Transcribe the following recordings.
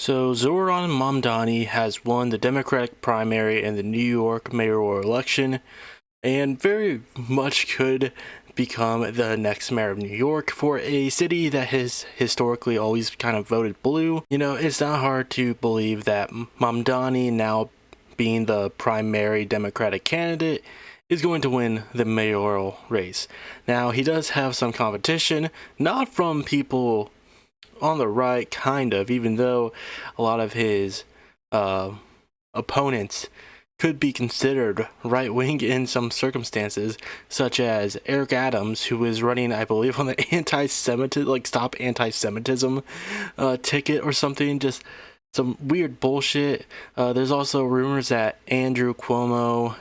So Zohran Mamdani has won the Democratic primary in the New York mayoral election and very much could become the next mayor of New York for a city that has historically always kind of voted blue. You know, it's not hard to believe that Mamdani, now being the primary Democratic candidate, is going to win the mayoral race. Now, he does have some competition, not from people on the right, kind of, even though a lot of his opponents could be considered right-wing in some circumstances, such as Eric Adams, who is running, I believe, on the anti-Semitism, like Stop Anti-Semitism ticket or something, just some weird bullshit. There's also rumors that Andrew Cuomo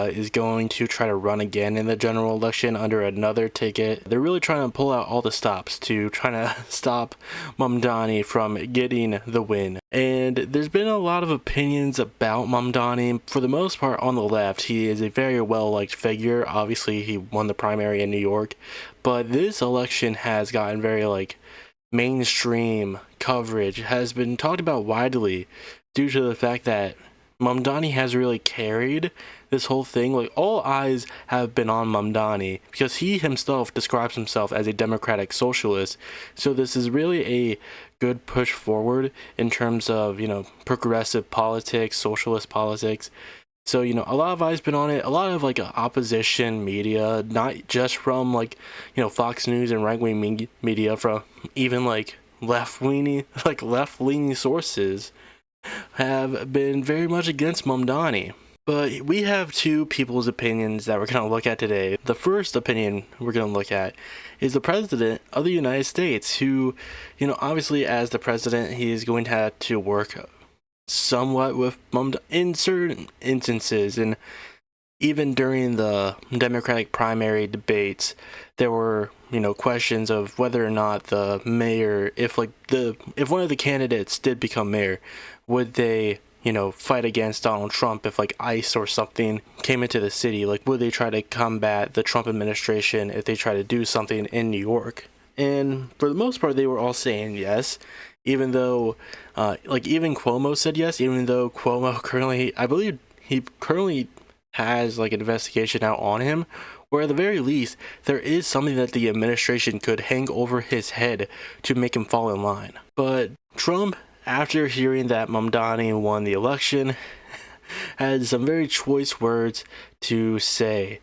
is going to try to run again in the general election under another ticket. They're really trying to pull out all the stops to try to stop Mamdani from getting the win. And there's been a lot of opinions about Mamdani. For the most part, on the left, he is a very well-liked figure. Obviously, he won the primary in New York, but this election has gotten very mainstream coverage, has been talked about widely due to the fact that Mamdani has really carried this whole thing. Like, all eyes have been on Mamdani because he himself describes himself as a democratic socialist. So this is really a good push forward in terms of, progressive politics, socialist politics. So, a lot of eyes been on it. A lot of opposition media, not just from Fox News and right-wing media, from even left-leaning sources have been very much against Mamdani. But we have two people's opinions that we're going to look at today. The first opinion we're going to look at is the president of the United States, who, obviously as the president, he is going to have to work somewhat with Mamdani in certain instances. And even during the Democratic primary debates, there were, questions of whether or not the mayor, if one of the candidates did become mayor, would they, fight against Donald Trump if ICE or something came into the city? Would they try to combat the Trump administration if they try to do something in New York? And for the most part, they were all saying yes, even though, even Cuomo said yes, even though Cuomo I believe he currently has an investigation out on him, or at the very least, there is something that the administration could hang over his head to make him fall in line. But Trump, after hearing that Mamdani won the election, had some very choice words to say.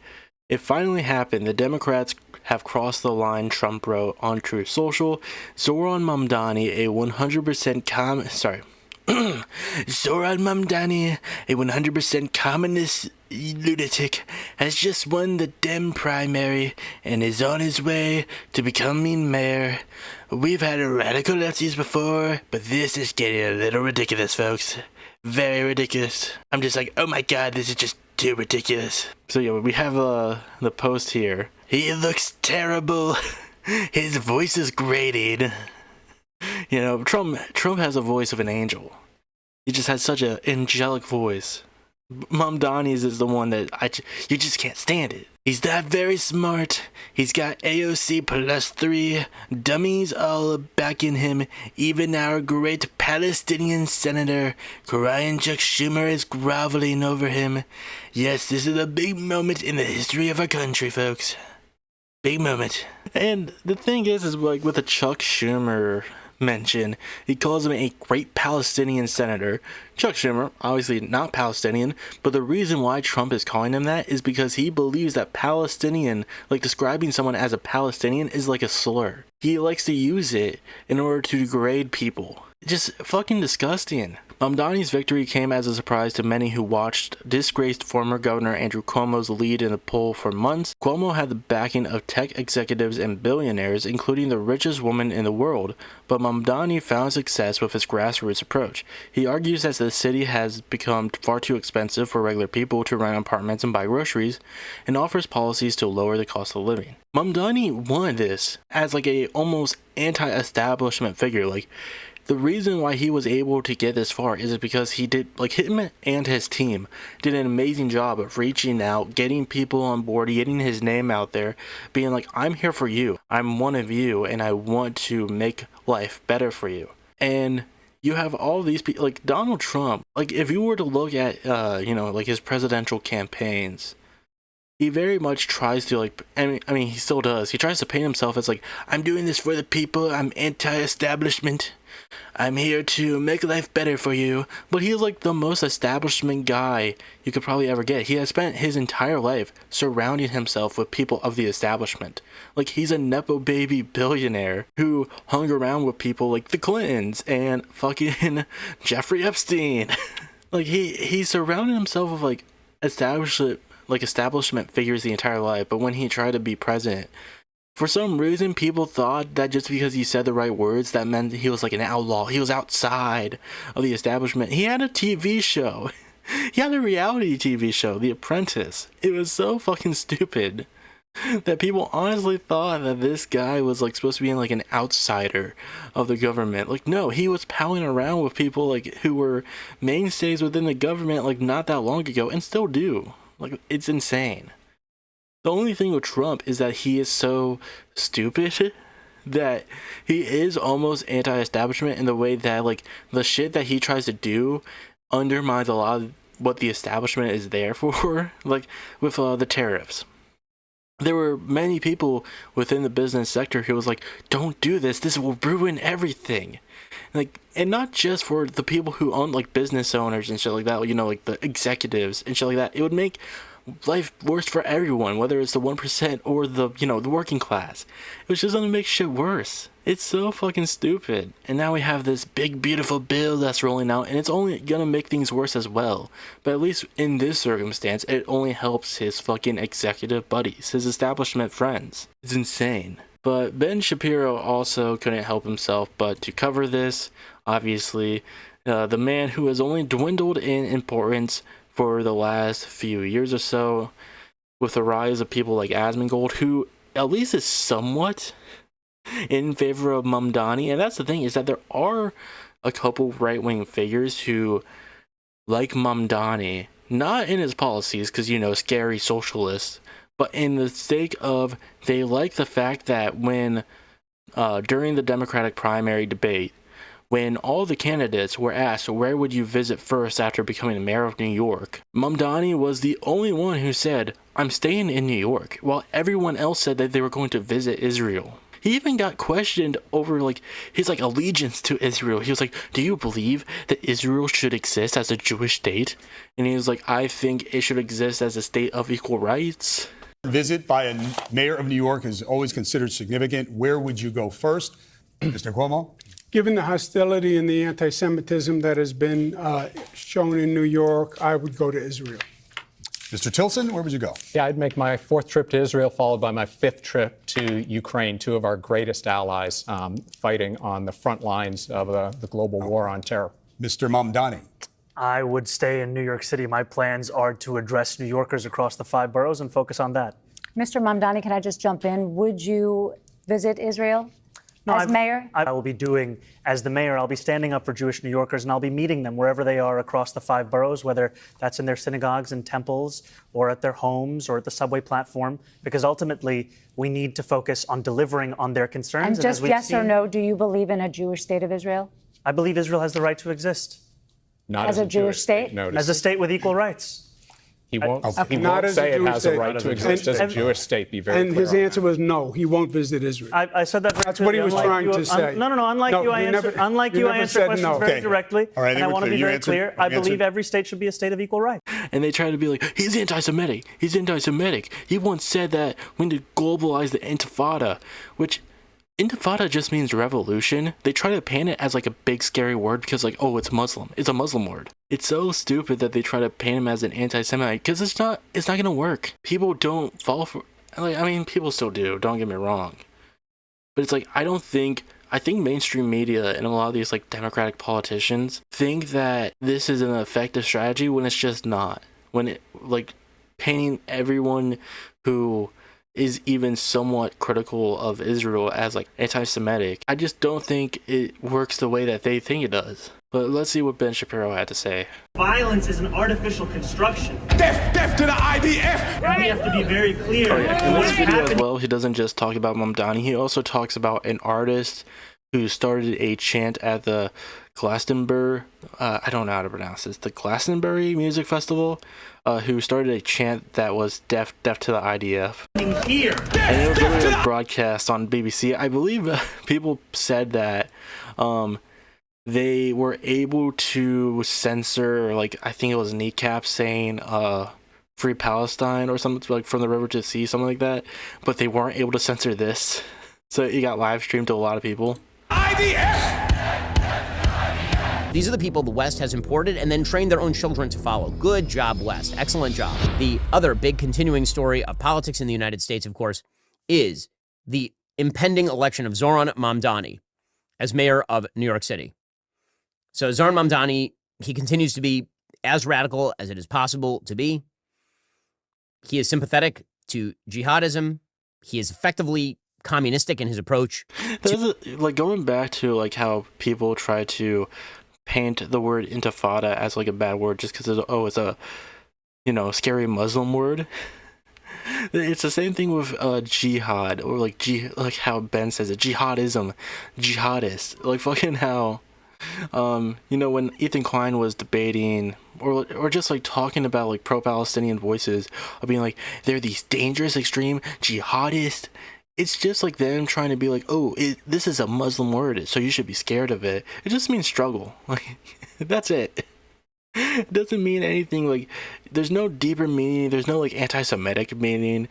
It finally happened. The Democrats have crossed the line, Trump wrote on Truth Social. Zohran Mamdani, a 100% Zohran Mamdani, a 100% communist lunatic, has just won the Dem primary and is on his way to becoming mayor. We've had radical lefties before, but this is getting a little ridiculous, folks. Very ridiculous. I'm just oh my god, this is just too ridiculous. So yeah, we have the post here. He looks terrible. His voice is grating. Trump has a voice of an angel. He just has such an angelic voice. Mamdani's is the one that you just can't stand it. He's not very smart. He's got AOC +3 dummies all backing him. Even our great Palestinian senator, Korean Chuck Schumer, is groveling over him. Yes, this is a big moment in the history of our country, folks. Big moment. And the thing is with the Chuck Schumer mention, he calls him a great Palestinian senator. Chuck Schumer, obviously not Palestinian, but the reason why Trump is calling him that is because he believes that Palestinian, describing someone as a Palestinian, is like a slur. He likes to use it in order to degrade people. Just fucking disgusting. Mamdani's victory came as a surprise to many who watched disgraced former Governor Andrew Cuomo's lead in the poll for months. Cuomo had the backing of tech executives and billionaires, including the richest woman in the world, but Mamdani found success with his grassroots approach. He argues that the city has become far too expensive for regular people to rent apartments and buy groceries, and offers policies to lower the cost of living. Mamdani won this as a almost anti-establishment figure. The reason why he was able to get this far is because he did, him and his team did an amazing job of reaching out, getting people on board, getting his name out there, being I'm here for you. I'm one of you, and I want to make life better for you. And you have all these people like Donald Trump. Like, if you were to look at like his presidential campaigns, he very much tries to, like, I mean he still does, he tries to paint himself as like, I'm doing this for the people, I'm anti-establishment, I'm here to make life better for you. But he's like the most establishment guy you could probably ever get. He has spent his entire life surrounding himself with people of the establishment. Like, he's a nepo baby billionaire who hung around with people like the Clintons and fucking Jeffrey Epstein. Like, he surrounded himself with like establishment figures the entire life. But when he tried to be president, for some reason, people thought that just because he said the right words, that meant he was like an outlaw. He was outside of the establishment. He had a TV show. He had a reality TV show, The Apprentice. It was so fucking stupid that people honestly thought that this guy was like supposed to be like an outsider of the government. Like, no, he was palling around with people like who were mainstays within the government like not that long ago and still do. Like, it's insane. The only thing with Trump is that he is so stupid that he is almost anti-establishment in the way that, like, the shit that he tries to do undermines a lot of what the establishment is there for. Like, with the tariffs. There were many people within the business sector who was like, don't do this, this will ruin everything. Like, and not just for the people who own, like, business owners and shit like that, you know, like the executives and shit like that. It would make life worse for everyone, whether it's the 1% or the, you know, the working class. It was just gonna make shit worse. It's so fucking stupid. And now we have this big beautiful bill that's rolling out, and it's only gonna make things worse as well. But at least in this circumstance, it only helps his fucking executive buddies, his establishment friends. It's insane. But Ben Shapiro also couldn't help himself but to cover this. Obviously, the man who has only dwindled in importance for the last few years or so, with the rise of people like Asmongold, who at least is somewhat in favor of Mamdani. And that's the thing, is that there are a couple right-wing figures who like Mamdani, not in his policies, because, you know, scary socialists, but in the sake of, they like the fact that when, during the Democratic primary debate, when all the candidates were asked where would you visit first after becoming the mayor of New York, Mamdani was the only one who said, I'm staying in New York, while everyone else said that they were going to visit Israel. He even got questioned over like his like allegiance to Israel. He was like, do you believe that Israel should exist as a Jewish state? And he was like, I think it should exist as a state of equal rights. Visit by a mayor of New York is always considered significant. Where would you go first? Mr. Cuomo? Given the hostility and the anti-Semitism that has been shown in New York, I would go to Israel. Mr. Tilson, where would you go? Yeah, I'd make my 4th trip to Israel, followed by my 5th trip to Ukraine, two of our greatest allies fighting on the front lines of the global war on terror. Mr. Mamdani? I would stay in New York City. My plans are to address New Yorkers across the 5 boroughs and focus on that. Mr. Mamdani, can I just jump in? Would you visit Israel? As mayor? I will be doing, as the mayor, I'll be standing up for Jewish New Yorkers, and I'll be meeting them wherever they are across the 5 boroughs, whether that's in their synagogues and temples or at their homes or at the subway platform, because ultimately we need to focus on delivering on their concerns. And just yes or no, do you believe in a Jewish state of Israel? I believe Israel has the right to exist. Not as a Jewish state? Notice. As a state with equal rights. He won't Not say it has a right to exist as a Jewish state. Be very clear. And his answer was no, he won't visit Israel. I said that very That's what he was trying to say. No. Unlike you, I answer questions very directly. All right, and I want to be very clear. I believe every state should be a state of equal rights. And they try to be like, he's anti-Semitic. He's anti-Semitic. He once said that we need to globalize the Intifada, which Intifada just means revolution. They try to paint it as like a big scary word because like, oh, it's Muslim. It's a Muslim word. It's so stupid that they try to paint him as an anti-Semite because it's not gonna work. People don't fall for, like, I mean, people still do, don't get me wrong. But it's like, I think mainstream media and a lot of these like Democratic politicians think that this is an effective strategy when it's just not. When it, like, painting everyone who is even somewhat critical of Israel as like anti-Semitic, I just don't think it works the way that they think it does. But let's see what Ben Shapiro had to say. Violence is an artificial construction. Death to the IDF! We have to be very clear. Oh, yeah. In this video as well, he doesn't just talk about Mamdani, he also talks about an artist who started a chant at the Glastonbury, I don't know how to pronounce this, the Glastonbury Music Festival, who started a chant that was deaf to the IDF. Here. And it was literally like broadcast on BBC. I believe people said that they were able to censor, like, I think it was kneecap saying Free Palestine or something, like from the river to the sea, something like that. But they weren't able to censor this. So it got live streamed to a lot of people. IDF. These are the people the West has imported and then trained their own children to follow. Good job, West. Excellent job. The other big continuing story of politics in the United States, of course, is the impending election of Zohran Mamdani as mayor of New York City. So Zohran Mamdani, he continues to be as radical as it is possible to be. He is sympathetic to jihadism. He is effectively communistic in his approach. Like, going back to like how people try to paint the word intifada as like a bad word just because it's a, you know, scary Muslim word. It's the same thing with jihad, or like how Ben says it, jihadism, jihadist. Like fucking how you know, when Ethan Klein was debating or just like talking about like pro-Palestinian voices of being like, they're these dangerous extreme jihadists. It's just like them trying to be like, oh, this is a Muslim word, so you should be scared of it. It just means struggle. Like, that's it. It doesn't mean anything. Like, there's no deeper meaning. There's no like anti-Semitic meaning.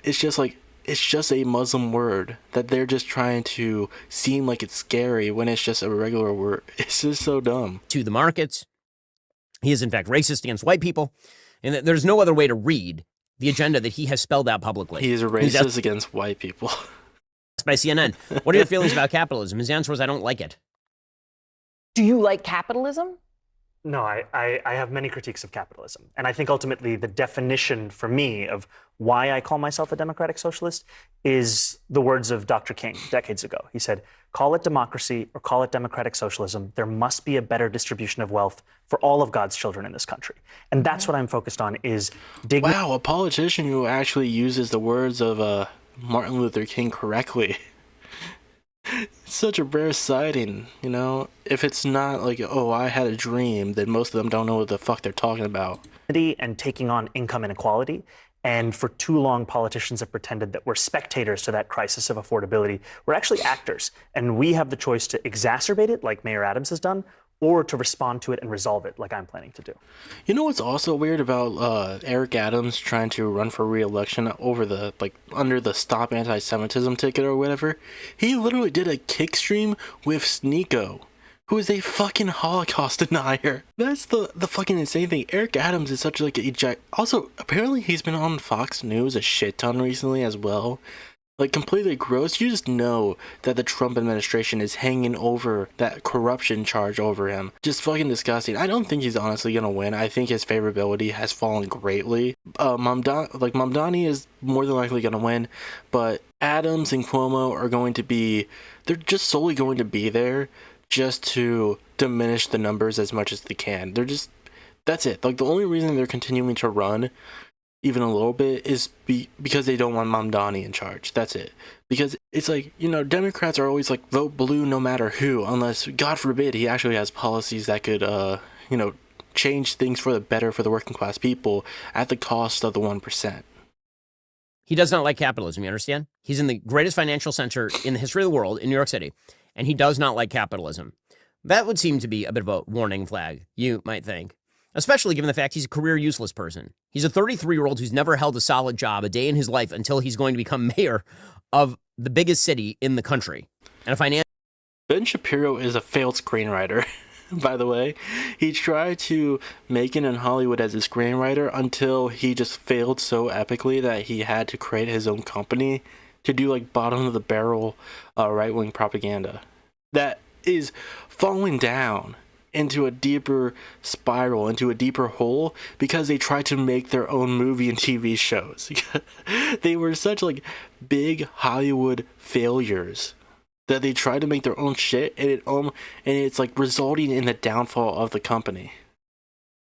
It's just like, it's just a Muslim word that they're just trying to seem like it's scary when it's just a regular word. It's just so dumb. To the markets. He is, in fact, racist against white people. And there's no other way to read the agenda that he has spelled out publicly. He is racist against white people. By CNN. What are your feelings about capitalism? His answer was, I don't like it. Do you like capitalism? No, I have many critiques of capitalism. And I think ultimately the definition for me of why I call myself a democratic socialist is the words of Dr. King decades ago. He said, call it democracy or call it democratic socialism. There must be a better distribution of wealth for all of God's children in this country. And that's what I'm focused on is dignity. Wow, a politician who actually uses the words of Martin Luther King correctly. It's such a rare sighting, you know? If it's not like, oh, I had a dream, then most of them don't know what the fuck they're talking about. And taking on income inequality. And for too long, politicians have pretended that we're spectators to that crisis of affordability. We're actually actors, and we have the choice to exacerbate it, like Mayor Adams has done, or to respond to it and resolve it, like I'm planning to do. You know what's also weird about Eric Adams trying to run for re-election over the, like, under the Stop Anti-Semitism ticket or whatever? He literally did a kick stream with Sneeko, who is a fucking Holocaust denier. That's the fucking insane thing. Eric Adams is such like a also, apparently he's been on Fox News a shit ton recently as well. Like, completely gross. You just know that the Trump administration is hanging over that corruption charge over him. Just fucking disgusting. I don't think he's honestly gonna win. I think his favorability has fallen greatly. Mamdani is more than likely gonna win, but Adams and Cuomo are going to be, they're just solely going to be there just to diminish the numbers as much as they can. They're just, that's it. Like, the only reason they're continuing to run even a little bit is because they don't want Mamdani in charge. That's it. Because it's like, you know, Democrats are always like, vote blue no matter who, unless, God forbid, he actually has policies that could, you know, change things for the better for the working class people at the cost of the 1%. He does not like capitalism, you understand? He's in the greatest financial center in the history of the world, in New York City, and he does not like capitalism. That would seem to be a bit of a warning flag, you might think. Especially given the fact he's a career useless person. He's a 33-year-old who's never held a solid job a day in his life until he's going to become mayor of the biggest city in the country. And a financial... Ben Shapiro is a failed screenwriter, by the way. He tried to make it in Hollywood as a screenwriter until he just failed so epically that he had to create his own company to do like bottom of the barrel right-wing propaganda. That is falling down into a deeper spiral, into a deeper hole, because they tried to make their own movie and TV shows. They were such like big Hollywood failures that they tried to make their own shit, and it's like resulting in the downfall of the company.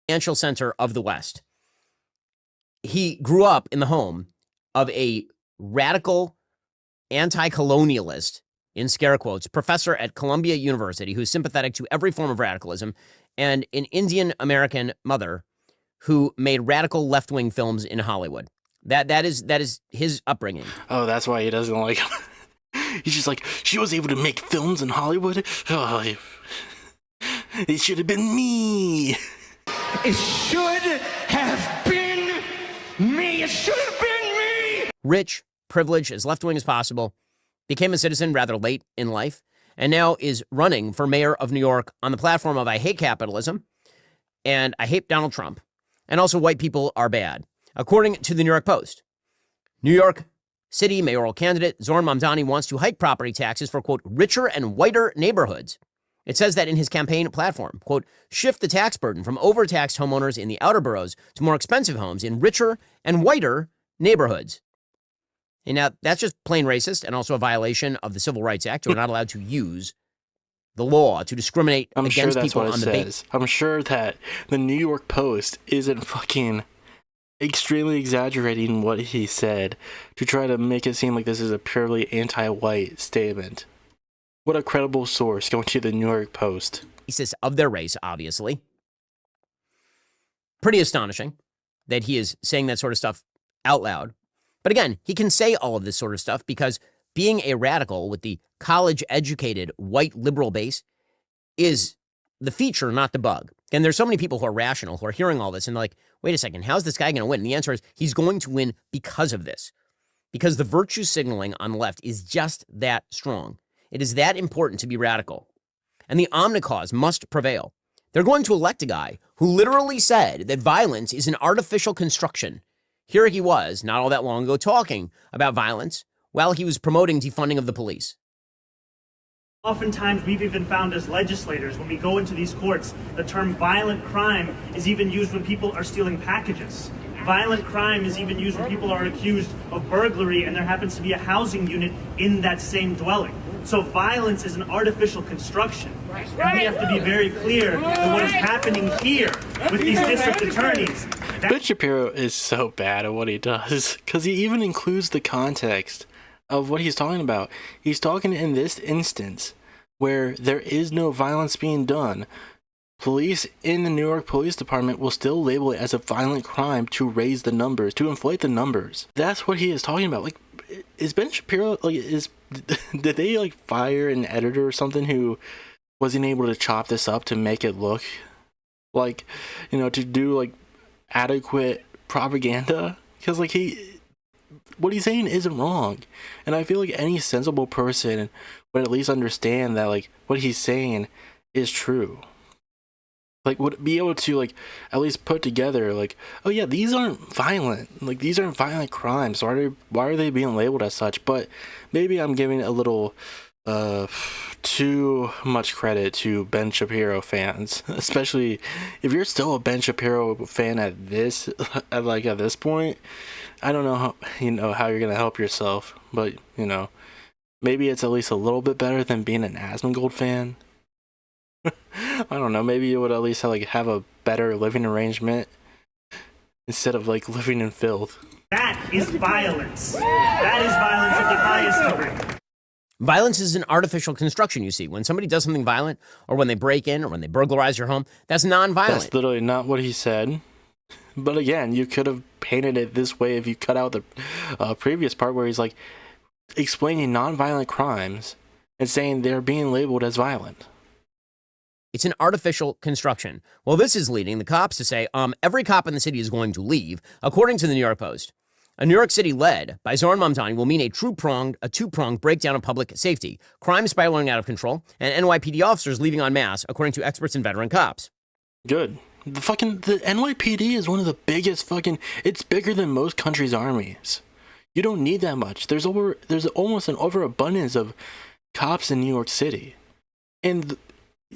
Financial center of the West. He grew up in the home of a radical anti-colonialist in scare quotes, professor at Columbia University who's sympathetic to every form of radicalism, and an Indian-American mother who made radical left-wing films in Hollywood. That is his upbringing. Oh, that's why he doesn't like him. He's just like, she was able to make films in Hollywood? Oh, it should have been me. It should have been me. It should have been me. Rich, privileged, as left-wing as possible, became a citizen rather late in life, and now is running for mayor of New York on the platform of I hate capitalism, and I hate Donald Trump, and also white people are bad. According to the New York Post, New York City mayoral candidate Zohran Mamdani wants to hike property taxes for, quote, richer and whiter neighborhoods. It says that in his campaign platform, quote, shift the tax burden from overtaxed homeowners in the outer boroughs to more expensive homes in richer and whiter neighborhoods. And now that's just plain racist and also a violation of the Civil Rights Act. We're not allowed to use the law to discriminate against people on the basis. I'm sure that the New York Post isn't fucking extremely exaggerating what he said to try to make it seem like this is a purely anti-white statement. What a credible source going to the New York Post. Basis of their race, obviously. Pretty astonishing that he is saying that sort of stuff out loud. But again, he can say all of this sort of stuff because being a radical with the college-educated white liberal base is the feature, not the bug. And there's so many people who are rational, who are hearing all this and they're like, wait a second, how's this guy going to win? And the answer is he's going to win because of this. Because the virtue signaling on the left is just that strong. It is that important to be radical. And the omnicause must prevail. They're going to elect a guy who literally said that violence is an artificial construction. Here he was, not all that long ago, talking about violence while he was promoting defunding of the police. Oftentimes, we've even found as legislators, when we go into these courts, the term violent crime is even used when people are stealing packages. Violent crime is even used when people are accused of burglary and there happens to be a housing unit in that same dwelling. So violence is an artificial construction. And we have to be very clear that what is happening here with these district attorneys. Ben Shapiro is so bad at what he does because he even includes the context of what he's talking about. He's talking in this instance where there is no violence being done. Police in the New York Police Department will still label it as a violent crime to raise the numbers, to inflate the numbers. That's what he is talking about. Like, is Ben Shapiro, like, did they, like, fire an editor or something who wasn't able to chop this up to make it look like, you know, to do, like, adequate propaganda? Because, like, what he's saying isn't wrong. And I feel like any sensible person would at least understand that, like, what he's saying is true. Like, would be able to, like, at least put together, like, oh yeah, these aren't violent. Like, these aren't violent crimes. Why are they being labeled as such? But maybe I'm giving a little too much credit to Ben Shapiro fans, especially if you're still a Ben Shapiro fan at this point. I don't know how you're gonna help yourself, but maybe it's at least a little bit better than being an Asmongold fan. I don't know. Maybe you would at least have a better living arrangement instead of living in filth. That is violence. That is violence of the highest degree. Violence is an artificial construction, you see. When somebody does something violent, or when they break in, or when they burglarize your home, that's non-violent. That's literally not what he said. But again, you could have painted it this way if you cut out the previous part where he's explaining non-violent crimes and saying they're being labeled as violent. It's an artificial construction. Well, this is leading the cops to say, every cop in the city is going to leave, according to the New York Post. A New York City led by Zohran Mamdani will mean a two-pronged breakdown of public safety, crime spiraling out of control, and NYPD officers leaving en masse, according to experts and veteran cops. Good. The NYPD is one of the biggest it's bigger than most countries' armies. You don't need that much. There's almost an overabundance of cops in New York City. And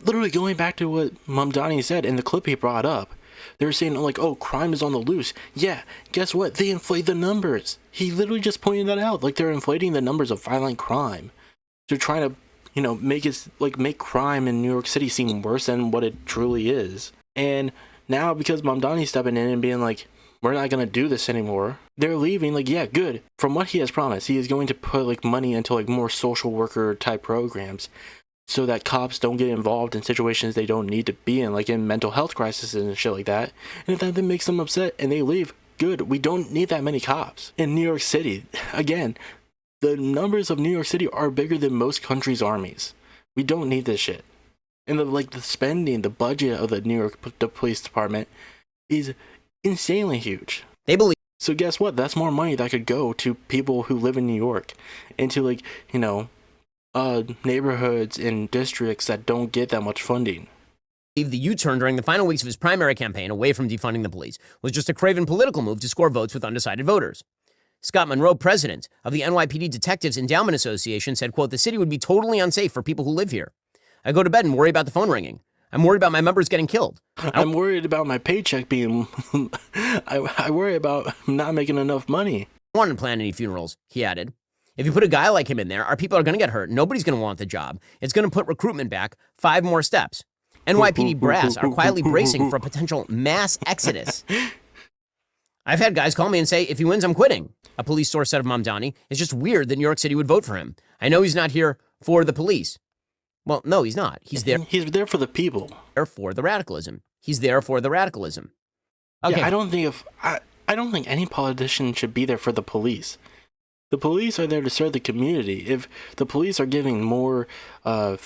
literally going back to what Mamdani said in the clip he brought up, they were saying, oh, crime is on the loose. Yeah, guess what? They inflate the numbers. He literally just pointed that out. They're inflating the numbers of violent crime. They're trying to, make crime in New York City seem worse than what it truly is. And now, because Mamdani's stepping in and being we're not going to do this anymore. They're leaving, like, yeah, good. From what he has promised, he is going to put, like, money into, like, more social worker type programs so that cops don't get involved in situations they don't need to be in, like in mental health crises and shit like that. And if that makes them upset and they leave, good. We don't need that many cops. In New York City, again, the numbers of New York City are bigger than most countries' armies. We don't need this shit. And the spending, the budget of the police department is insanely huge. They believe. So guess what? That's more money that could go to people who live in New York, into, like, you know, neighborhoods and districts that don't get that much funding. The U-turn during the final weeks of his primary campaign away from defunding the police was just a craven political move to score votes with undecided voters. Scott Monroe, president of the NYPD Detectives Endowment Association, said, quote, "The city would be totally unsafe for people who live here. I go to bed and worry about the phone ringing. I'm worried about my members getting killed. I'm worried about my paycheck being... I worry about not making enough money. I don't want to plan any funerals," he added. "If you put a guy like him in there, our people are going to get hurt. Nobody's going to want the job. It's going to put recruitment back 5 more steps. NYPD brass are quietly bracing for a potential mass exodus. I've had guys call me and say, if he wins, I'm quitting." A police source said of Mamdani, "It's just weird that New York City would vote for him. I know he's not here for the police." Well, no, he's not. He's there for the people. For the radicalism. He's there for the radicalism. Okay. Yeah, I don't think any politician should be there for the police. The police are there to serve the community. If the police are giving more, are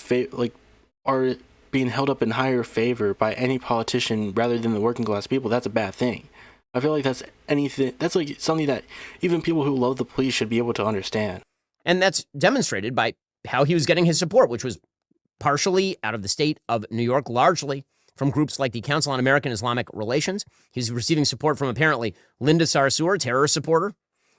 being held up in higher favor by any politician rather than the working class people, that's a bad thing. I feel like that's like something that even people who love the police should be able to understand. And that's demonstrated by how he was getting his support, which was partially out of the state of New York, largely from groups like the Council on American Islamic Relations. He's receiving support from apparently Linda Sarsour, terrorist supporter,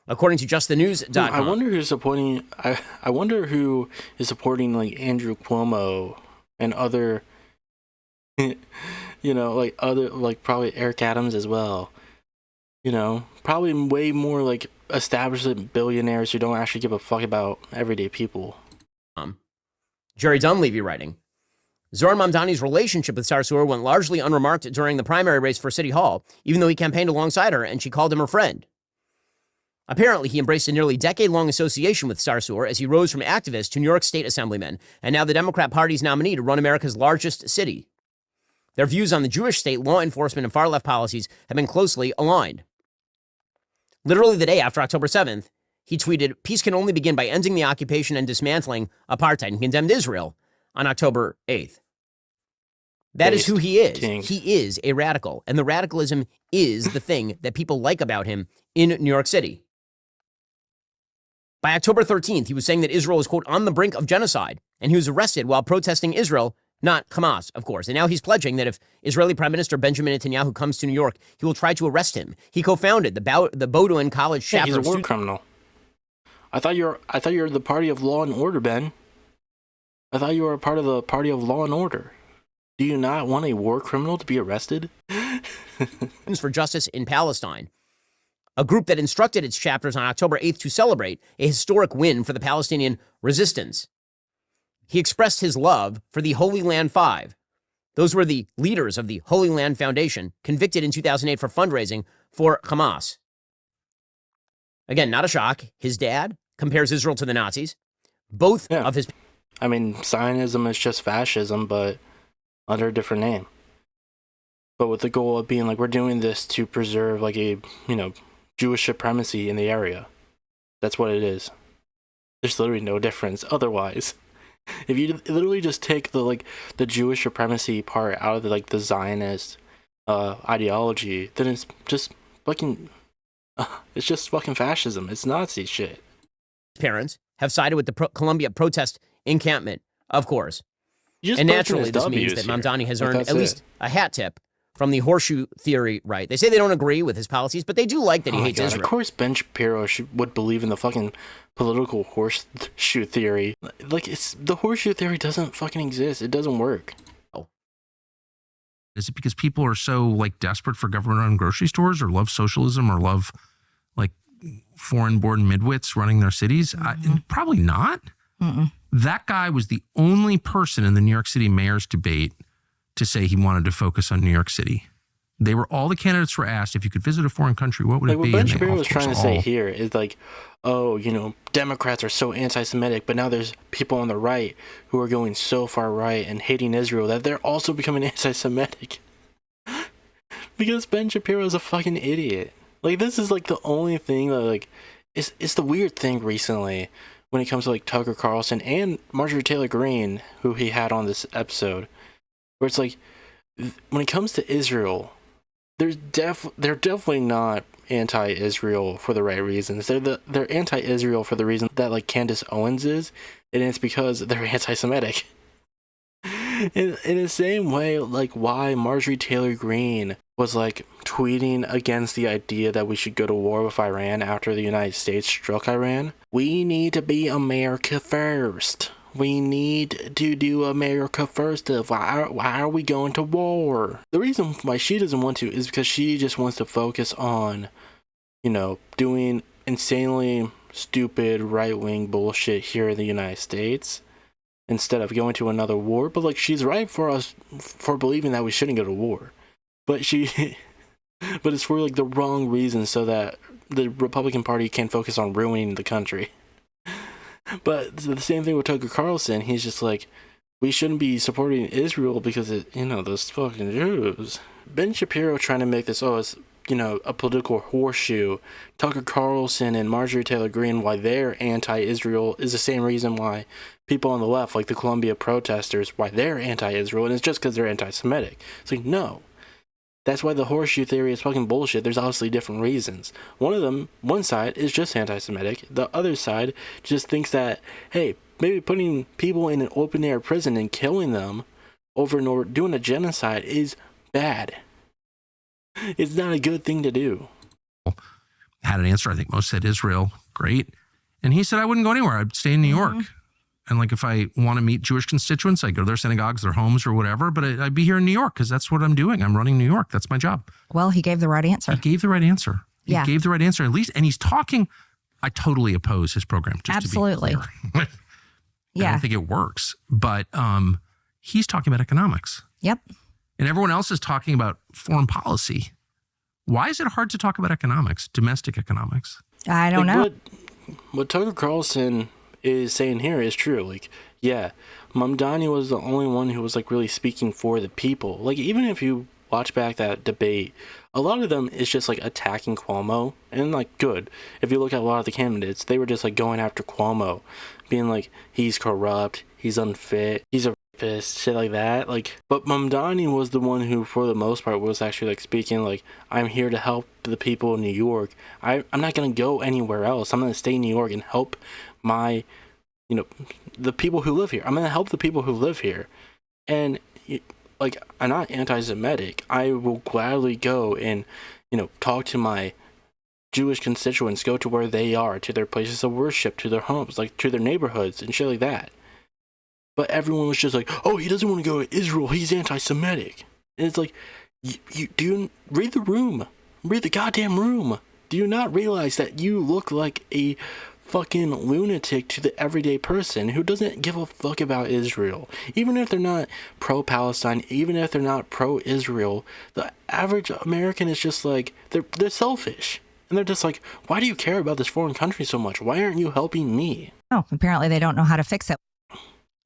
according to JustTheNews.com. I wonder who's supporting. I wonder who is supporting, like, Andrew Cuomo and other, probably Eric Adams as well. Probably way more like established billionaires who don't actually give a fuck about everyday people. Jerry Dunleavy writing, Zohran Mamdani's relationship with Sarsour went largely unremarked during the primary race for City Hall, even though he campaigned alongside her and she called him her friend. Apparently, he embraced a nearly decade-long association with Sarsour as he rose from activist to New York State Assemblyman, and now the Democrat Party's nominee to run America's largest city. Their views on the Jewish state, law enforcement, and far-left policies have been closely aligned. Literally the day after October 7th, he tweeted, "Peace can only begin by ending the occupation and dismantling apartheid," and condemned Israel on October 8th. That is who he is. King. He is a radical, and the radicalism is the thing that people like about him in New York City. By October 13th, he was saying that Israel is, quote, on the brink of genocide, and he was arrested while protesting Israel, not Hamas, of course. And now he's pledging that if Israeli Prime Minister Benjamin Netanyahu comes to New York, he will try to arrest him. He co-founded the Bowdoin College chapter. Yeah, he's a war criminal. I thought you were the party of law and order, Ben. I thought you were a part of the party of law and order. Do you not want a war criminal to be arrested? For Justice in Palestine, a group that instructed its chapters on October 8th to celebrate a historic win for the Palestinian resistance. He expressed his love for the Holy Land Five. Those were the leaders of the Holy Land Foundation, convicted in 2008 for fundraising for Hamas. Again, not a shock. His dad compares Israel to the Nazis. Both of his... I mean, Zionism is just fascism, but under a different name. But with the goal of being like, we're doing this to preserve like a, Jewish supremacy in the area. That's what it is. There's literally no difference otherwise. If you literally just take the Jewish supremacy part out of the Zionist ideology, then it's just fucking fascism. It's Nazi shit. Parents have sided with the Columbia protest encampment, of course. And naturally, this means that Mamdani has earned at least a hat tip from the horseshoe theory right. They say they don't agree with his policies, but they do like that he hates Israel. Of course Ben Shapiro would believe in the fucking political horseshoe theory. The horseshoe theory doesn't fucking exist. It doesn't work. Is it because people are so desperate for government-run grocery stores, or love socialism, or love foreign-born midwits running their cities? Probably not. Mm-mm. That guy was the only person in the New York City mayor's debate to say he wanted to focus on New York City. All the candidates were asked, if you could visit a foreign country, what would it What be? Ben And they, Shapiro of was course, trying to say here is like, oh, Democrats are so anti-Semitic, but now there's people on the right who are going so far right and hating Israel that they're also becoming anti-Semitic. Because Ben Shapiro is a fucking idiot. Like, this is like the only thing that, like, it's the weird thing recently when it comes to like Tucker Carlson and Marjorie Taylor Greene, who he had on this episode, where it's like, when it comes to Israel, they're definitely not anti-Israel for the right reasons. They're anti-Israel for the reason that like Candace Owens is, and it's because they're anti-Semitic. In the same way, like why Marjorie Taylor Greene was like tweeting against the idea that we should go to war with Iran after the United States struck Iran. We need to be America first. We need to do America first. Why are we going to war? The reason why she doesn't want to is because she just wants to focus on, doing insanely stupid right-wing bullshit here in the United States instead of going to another war. But like, she's right for believing that we shouldn't go to war. But but it's for like the wrong reasons, so that the Republican Party can focus on ruining the country. But the same thing with Tucker Carlson. He's just like, we shouldn't be supporting Israel because those fucking Jews. Ben Shapiro trying to make this, it's, a political horseshoe. Tucker Carlson and Marjorie Taylor Greene, why they're anti-Israel, is the same reason why people on the left, like the Columbia protesters, why they're anti-Israel, and it's just because they're anti-Semitic. It's like, no. That's why the horseshoe theory is fucking bullshit. There's obviously different reasons. One side is just anti-Semitic. The other side just thinks that, hey, maybe putting people in an open-air prison and killing them over and over, doing a genocide, is bad. It's not a good thing to do. Had an answer. I think most said Israel. Great. And he said, I wouldn't go anywhere. I'd stay in New York. And like, if I want to meet Jewish constituents, I go to their synagogues, their homes or whatever, but I'd be here in New York because that's what I'm doing. I'm running New York. That's my job. Well, he gave the right answer. He gave the right answer. Yeah. He gave the right answer at least. And he's talking. I totally oppose his program. Just Absolutely. To be clear. I don't think it works, but he's talking about economics. Yep. And everyone else is talking about foreign policy. Why is it hard to talk about economics, domestic economics? I don't know. What Tucker Carlson is saying here is true. Like, yeah, Mamdani was the only one who was like really speaking for the people. Like, even if you watch back that debate, a lot of them is just like attacking Cuomo, and like, good. If you look at a lot of the candidates, they were just like going after Cuomo, being like, he's corrupt, he's unfit, he's a rapist, shit like that. Like, but Mamdani was the one who, for the most part, was actually like speaking like, I'm here to help the people in New York. I'm not gonna go anywhere else. I'm gonna stay in New York and help my, the people who live here. I'm gonna help the people who live here. And like, I'm not anti-Semitic. I will gladly go and, talk to my Jewish constituents, go to where they are, to their places of worship, to their homes, like to their neighborhoods and shit like that. But everyone was just like, oh, he doesn't want to go to Israel, he's anti-Semitic. And it's like, you do you read the room? Read the goddamn room. Do you not realize that you look like a fucking lunatic to the everyday person who doesn't give a fuck about Israel? Even if they're not pro-Palestine, even if they're not pro-Israel, the average American is just like, they're selfish. And they're just like, why do you care about this foreign country so much? Why aren't you helping me? Oh, apparently they don't know how to fix it.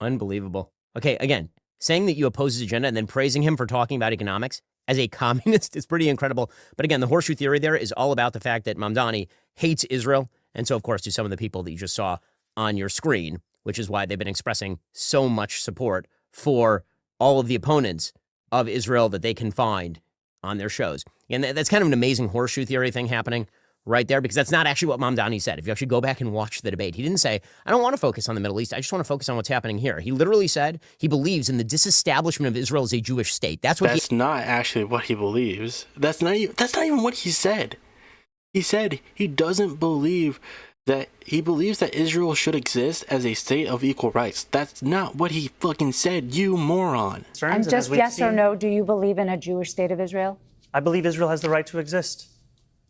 Unbelievable. Okay, again, saying that you oppose his agenda and then praising him for talking about economics as a communist is pretty incredible. But again, the horseshoe theory there is all about the fact that Mamdani hates Israel. And so, of course, to some of the people that you just saw on your screen, which is why they've been expressing so much support for all of the opponents of Israel that they can find on their shows. And that's kind of an amazing horseshoe theory thing happening right there, because that's not actually what Mamdani said. If you actually go back and watch the debate, he didn't say, I don't want to focus on the Middle East. I just want to focus on what's happening here. He literally said he believes in the disestablishment of Israel as a Jewish state. That's not actually what he believes. That's not even what he said. He said he doesn't believe that, he believes that Israel should exist as a state of equal rights. That's not what he fucking said, you moron. And just yes or no, do you believe in a Jewish state of Israel? I believe Israel has the right to exist.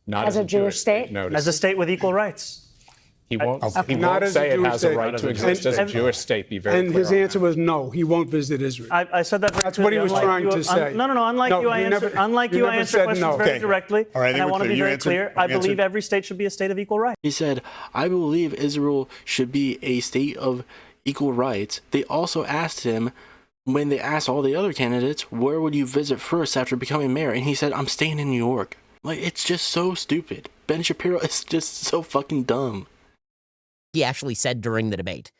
Not as a Jewish state? No, as a state with equal rights. He won't, he Not won't as a say it Jewish has a state. right to exist as a Jewish state. Be very And clear his on answer that. was no, he won't visit Israel. I said that very That's what he was clearly. trying Unlike to you- say. No, unlike No, you, I you answer, never- unlike you you, I never answer said questions no. very Okay. directly. All right, I and think I we're want to clear. be You very answered- clear. you I believe answered. every state should be a state of equal right. He said, I believe Israel should be a state of equal rights. They also asked him, when they asked all the other candidates, where would you visit first after becoming mayor? And he said, I'm staying in New York. Like, it's just so stupid. Ben Shapiro is just so fucking dumb. He actually said during the debate.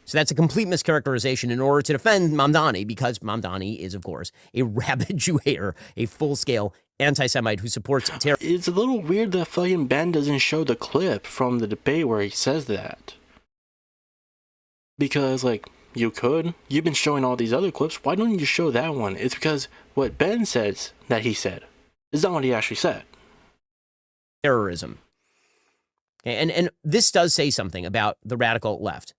So that's a complete mischaracterization in order to defend Mamdani, because Mamdani is, of course, a rabid Jew hater, a full-scale anti-Semite who supports terror. It's a little weird that fucking Ben doesn't show the clip from the debate where he says that. Because, like, you could. You've been showing all these other clips. Why don't you show that one? It's because what Ben says that he said is not what he actually said. Terrorism. And this does say something about the radical left.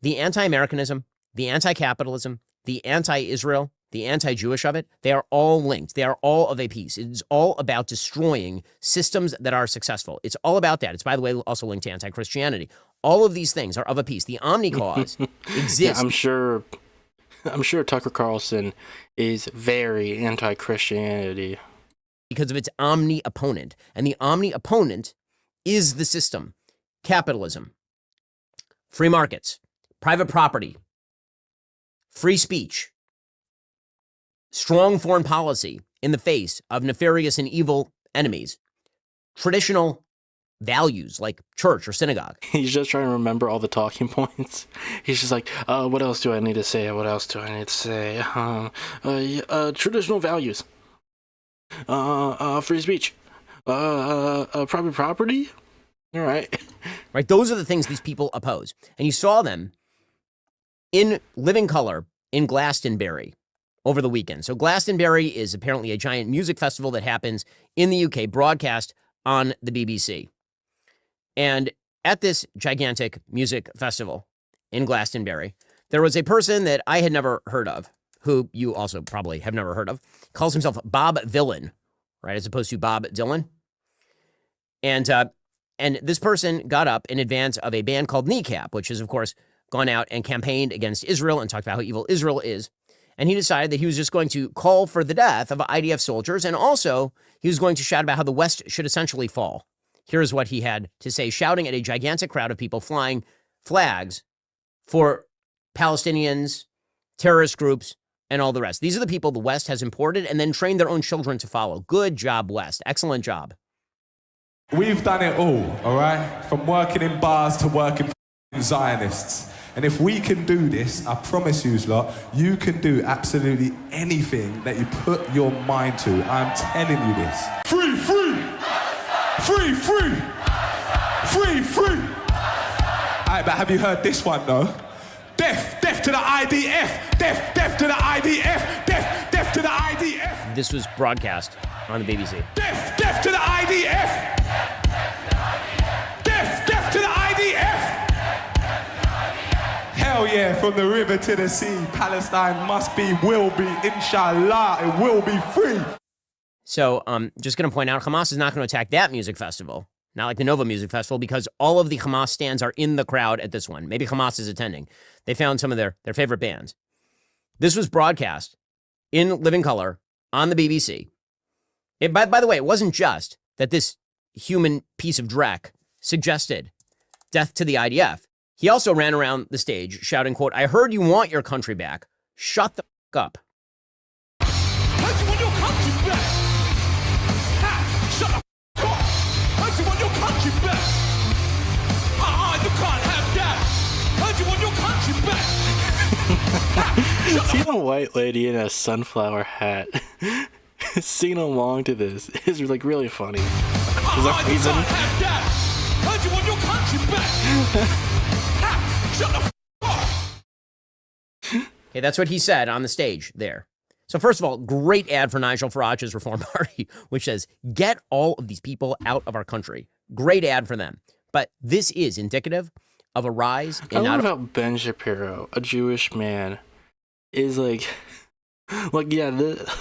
The anti-Americanism, the anti-capitalism, the anti-Israel, the anti-Jewish of it, they are all linked. They are all of a piece. It is all about destroying systems that are successful. It's all about that. It's, by the way, also linked to anti-Christianity. All of these things are of a piece. The omni cause exists. Yeah, I'm sure Tucker Carlson is very anti-Christianity. Because of its omni opponent. And the omni opponent is the system. Capitalism, free markets, private property, free speech, strong foreign policy in the face of nefarious and evil enemies, traditional values like church or synagogue. He's just trying to remember all the talking points. He's just like, what else do I need to say? What else do I need to say? Traditional values. Free speech. Private property. All right. Right? Those are the things these people oppose. And you saw them in living color in Glastonbury over the weekend. So Glastonbury is apparently a giant music festival that happens in the UK, broadcast on the BBC. And at this gigantic music festival in Glastonbury, there was a person that I had never heard of, who you also probably have never heard of, calls himself Bob Villain, right, as opposed to Bob Dylan. And this person got up in advance of a band called Kneecap, which has, of course, gone out and campaigned against Israel and talked about how evil Israel is. And he decided that he was just going to call for the death of IDF soldiers. And also, he was going to shout about how the West should essentially fall. Here's what he had to say, shouting at a gigantic crowd of people flying flags for Palestinians, terrorist groups, and all the rest. These are the people the West has imported and then trained their own children to follow. Good job, West. Excellent job. We've done it all right? From working in bars to working for Zionists. And if we can do this, I promise you, lot, you can do absolutely anything that you put your mind to. I'm telling you this. Free, free! Free, free! Free, free! All right, but have you heard this one, though? Death, death to the IDF! Death, death to the IDF! Death, death to the IDF! This was broadcast on the BBC. Death, death to the IDF! Death, death to the IDF! Hell yeah, from the river to the sea, Palestine must be, will be, inshallah, it will be free. So just going to point out, Hamas is not going to attack that music festival, not like the Nova Music Festival, because all of the Hamas stands are in the crowd at this one. Maybe Hamas is attending. They found some of their favorite bands. This was broadcast in living color on the BBC. By the way, it wasn't just that this human piece of dreck suggested death to the IDF. He also ran around the stage shouting, quote, "I heard you want your country back. Shut the f*** up." Heard you want your country back. Ha! Shut the f*** up. Heard you want your country back. You can't have that. Heard you want your country back. Seeing a white lady in a sunflower hat singing along to this is like really funny. For some reason. You can't have that. Heard you want your country back. Ha! Shut the f*** up. Okay, that's what he said on the stage there. So first of all, great ad for Nigel Farage's Reform Party, which says, get all of these people out of our country. Great ad for them. But this is indicative of a rise in... I love how Ben Shapiro, a Jewish man, is like Like, yeah,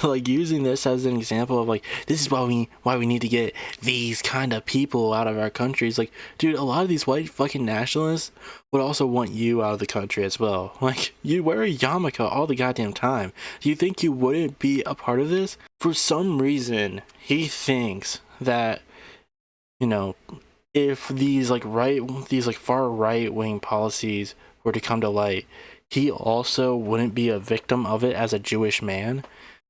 like using this as an example of like, this is why we need to get these kind of people out of our countries. Like, dude, a lot of these white fucking nationalists would also want you out of the country as well. Like, you wear a yarmulke all the goddamn time. Do you think you wouldn't be a part of this? For some reason, he thinks that, you know, if these far right wing policies were to come to light, he also wouldn't be a victim of it as a Jewish man.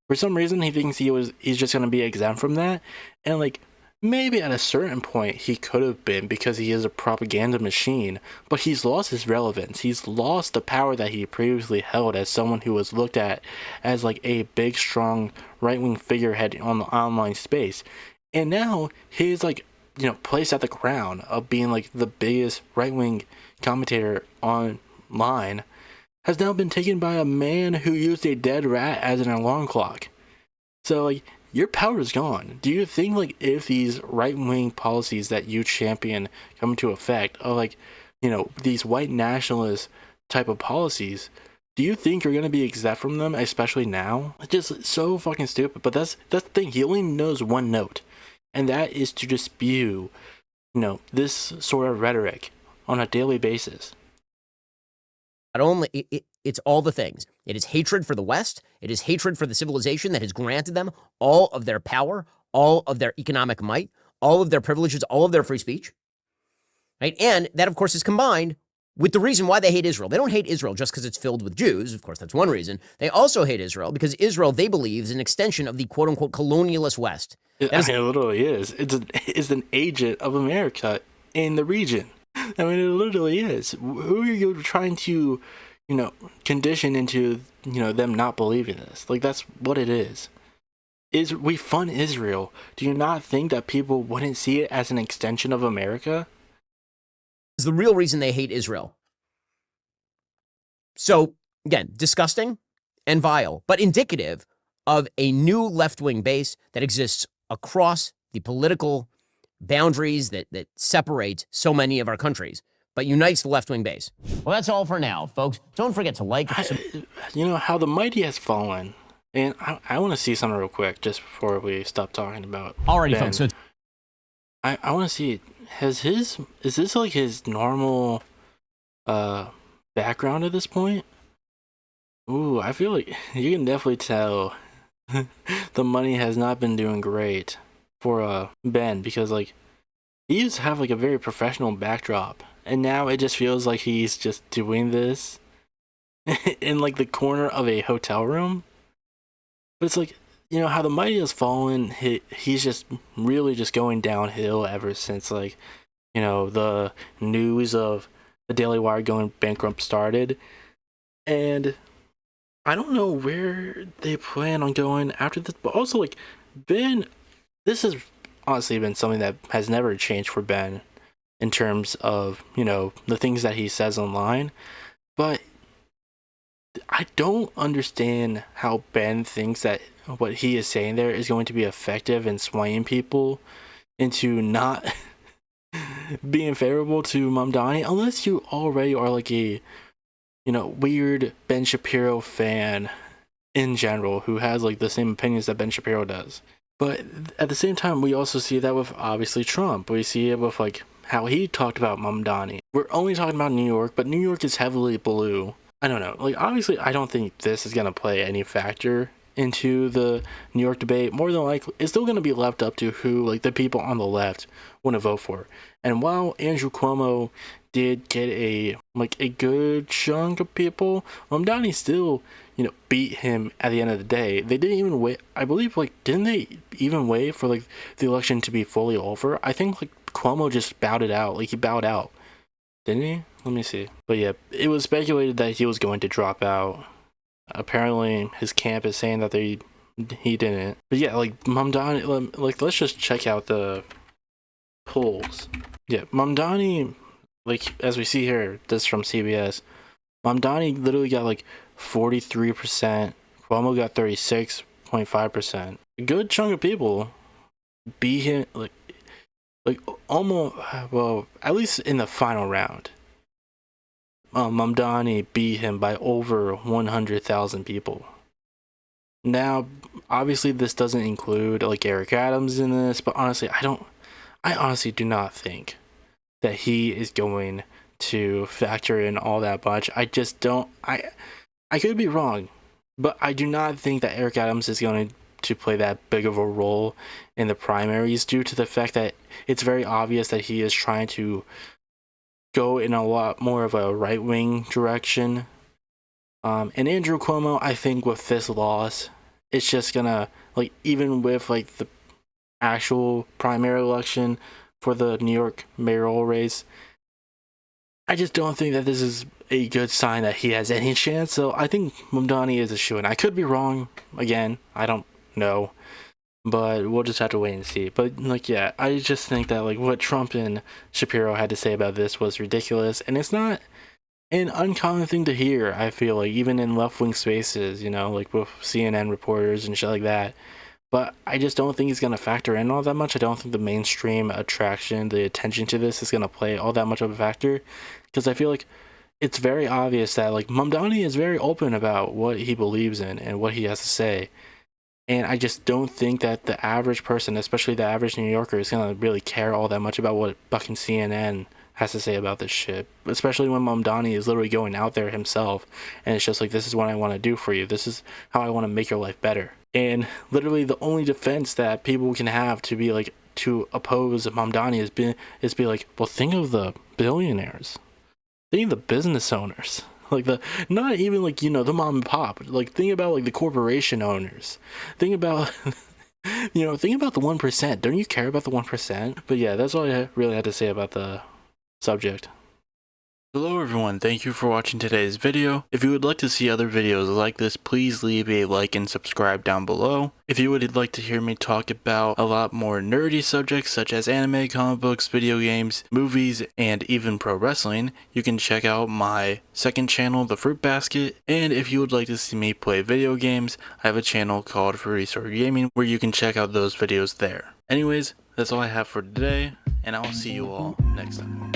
For some reason, he thinks he's just going to be exempt from that. And like, maybe at a certain point he could have been, because he is a propaganda machine, but he's lost his relevance. He's lost the power that he previously held as someone who was looked at as like a big, strong right-wing figurehead on the online space. And now his like, you know, place at the crown of being like the biggest right-wing commentator online has now been taken by a man who used a dead rat as an alarm clock. So, like, your power is gone. Do you think, like, if these right-wing policies that you champion come into effect, or, like, you know, these white nationalist type of policies, do you think you're going to be exempt from them, especially now? It's just so fucking stupid. But that's the thing. He only knows one note, and that is to just spew, you know, this sort of rhetoric on a daily basis. Not only, it's all the things. It is hatred for the West. It is hatred for the civilization that has granted them all of their power, all of their economic might, all of their privileges, all of their free speech. Right? And that, of course, is combined with the reason why they hate Israel. They don't hate Israel just because it's filled with Jews. Of course, that's one reason. They also hate Israel because Israel, they believe, is an extension of the quote-unquote colonialist West. It literally is. It's an agent of America in the region. I mean, it literally is. Who are you trying to, you know, condition into, you know, them not believing this? Like, that's what it is. We fund Israel. Do you not think that people wouldn't see it as an extension of America? Is the real reason they hate Israel. So, again, disgusting and vile, but indicative of a new left-wing base that exists across the political boundaries that separate so many of our countries, but unites the left-wing base. Well, that's all for now, folks. Don't forget to like. You know, how the mighty has fallen. And I want to see something real quick, just before we stop talking about Alrighty, Ben. folks. So I want to see, is this like his normal background at this point? Ooh, I feel like you can definitely tell the money has not been doing great for Ben, because like he used to have like a very professional backdrop, and now it just feels like he's just doing this in like the corner of a hotel room. But it's like, you know, how the mighty has fallen, he's just really just going downhill ever since, like, you know, the news of the Daily Wire going bankrupt started. And I don't know where they plan on going after this, but also, like, Ben, this has honestly been something that has never changed for Ben in terms of, you know, the things that he says online. But I don't understand how Ben thinks that what he is saying there is going to be effective in swaying people into not being favorable to Mamdani, unless you already are like a, you know, weird Ben Shapiro fan in general who has like the same opinions that Ben Shapiro does. But at the same time, we also see that with obviously Trump. We see it with like how he talked about Mamdani. We're only talking about New York, but New York is heavily blue. I don't know. Like, obviously, I don't think this is going to play any factor into the New York debate. More than likely, it's still going to be left up to who, like, the people on the left want to vote for. And while Andrew Cuomo did get a good chunk of people, Mamdani still, you know, beat him at the end of the day. They didn't even wait. I believe, like, didn't they even wait for, like, the election to be fully over? I think, like, Cuomo just bowed it out. Like, he bowed out. Didn't he? Let me see. But yeah, it was speculated that he was going to drop out. Apparently, his camp is saying that he didn't. But yeah, like, Mamdani, like, let's just check out the polls. Yeah, Mamdani, like, as we see here, this is from CBS, Mamdani literally got, like, 43%. Cuomo got 36.5%. A good chunk of people beat him, like almost, well, at least in the final round. Mamdani beat him by over 100,000 people. Now, obviously, this doesn't include like Eric Adams in this, but honestly, I honestly do not think that he is going to factor in all that much. I just don't. I could be wrong, but I do not think that Eric Adams is going to play that big of a role in the primaries, due to the fact that it's very obvious that he is trying to go in a lot more of a right-wing direction. And Andrew Cuomo, I think with this loss, it's just gonna, like, even with like the actual primary election for the New York mayoral race, I just don't think that this is a good sign that he has any chance. So I think Mamdani is a shoo-in. I could be wrong. Again, I don't know, but we'll just have to wait and see. But like, yeah, I just think that like what Trump and Shapiro had to say about this was ridiculous, and it's not an uncommon thing to hear. I feel like even in left-wing spaces, you know, like with CNN reporters and shit like that. But I just don't think he's going to factor in all that much. I don't think the mainstream attraction, the attention to this is going to play all that much of a factor. Because I feel like it's very obvious that like Mamdani is very open about what he believes in and what he has to say. And I just don't think that the average person, especially the average New Yorker, is going to really care all that much about what fucking CNN has to say about this shit. Especially when Mamdani is literally going out there himself. And it's just like, this is what I want to do for you. This is how I want to make your life better. And literally the only defense that people can have to be like, to oppose Mamdani is be like, well, think of the billionaires. Think of the business owners. Like the, not even like, you know, the mom and pop. Like think about like the corporation owners. Think about, you know, think about the 1%. Don't you care about the 1%? But yeah, that's all I really had to say about the subject. Hello everyone, thank you for watching today's video. If you would like to see other videos like this, please leave a like and subscribe down below. If you would like to hear me talk about a lot more nerdy subjects such as anime, comic books, video games, movies, and even pro wrestling, you can check out my second channel, The Fruit Basket. And if you would like to see me play video games, I have a channel called FruitySaur Gaming where you can check out those videos there. Anyways, that's all I have for today, and I will see you all next time.